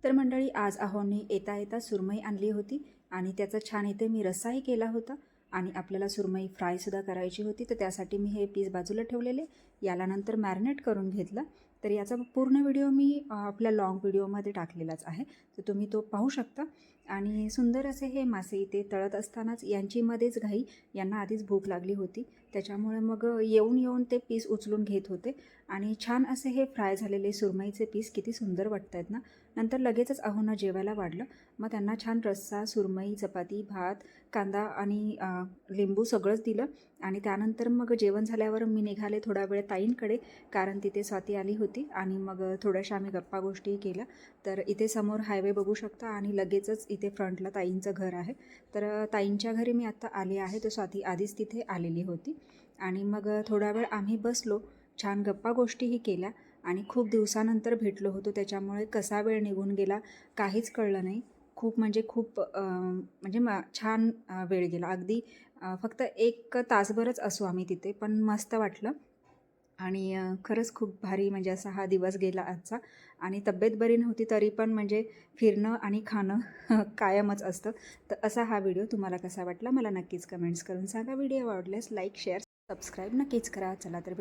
तर मंडळी, आज अहोंनी येता येता सुरमई आणली होती आणि त्याचा छान इथे मी रस्साही केला होता आणि आपल्याला सुरमई फ्रायसुद्धा करायची होती. तर त्यासाठी मी हे पीस बाजूला ठेवलेले, याला नंतर मॅरिनेट करून घेतलं. तर याचा पूर्ण व्हिडिओ मी आपल्या लाँग व्हिडिओमध्ये टाकलेलाच आहे, तर तुम्ही तो पाहू शकता. आणि सुंदर असे हे मासे इथे तळत असतानाच यांची मध्येच घाई, यांना आधीच भूक लागली होती, त्याच्यामुळे मग येऊन येऊन ते पीस उचलून घेत होते. आणि छान असे हे फ्राय झालेले सुरमईचे पीस किती सुंदर वाटत आहेत ना. नंतर लगेचच अहोंना जेवायला वाढलं. मग त्यांना छान रस्सा, सुरमई, चपाती, भात, कांदा आणि लिंबू सगळंच दिलं. आणि त्यानंतर मग जेवण झाल्यावर मी निघाले थोडा वेळ ताईंकडे, कारण तिथे स्वाती आली होती. आणि मग थोड्याशा आम्ही गप्पा गोष्टी केल्या. तर इथे समोर हायवे बघू शकता आणि लगेचच इथे फ्रंटला ताईंचं घर आहे. तर ताईंच्या घरी मी आत्ता आले आहे, तर स्वाती आधीच तिथे आलेली होती. आणि मग थोडा वेळ आम्ही बसलो, छान गप्पा गोष्टीही केल्या. आणि खूप दिवसानंतर भेटलो होतो, त्याच्यामुळे कसा वेळ निघून गेला काहीच कळलं नाही. खूप म्हणजे खूप म्हणजे छान वेळ गेला. अगदी फक्त 1 तासभरच असू आम्ही तिथे, पण मस्त वाटलं. आणि खरंच खूप भारी म्हणजे असा हा दिवस गेला आजचा. आणि तब्येत बरी नव्हती तरी पण म्हणजे फिरणं आणि खाणं कायमच असतं. तर असा हा व्हिडिओ तुम्हाला कसा वाटला मला नक्कीच कमेंट्स करून सांगा. व्हिडिओ आवडल्यास लाईक, शेअर, सबस्क्राईब नक्कीच करा. चला तर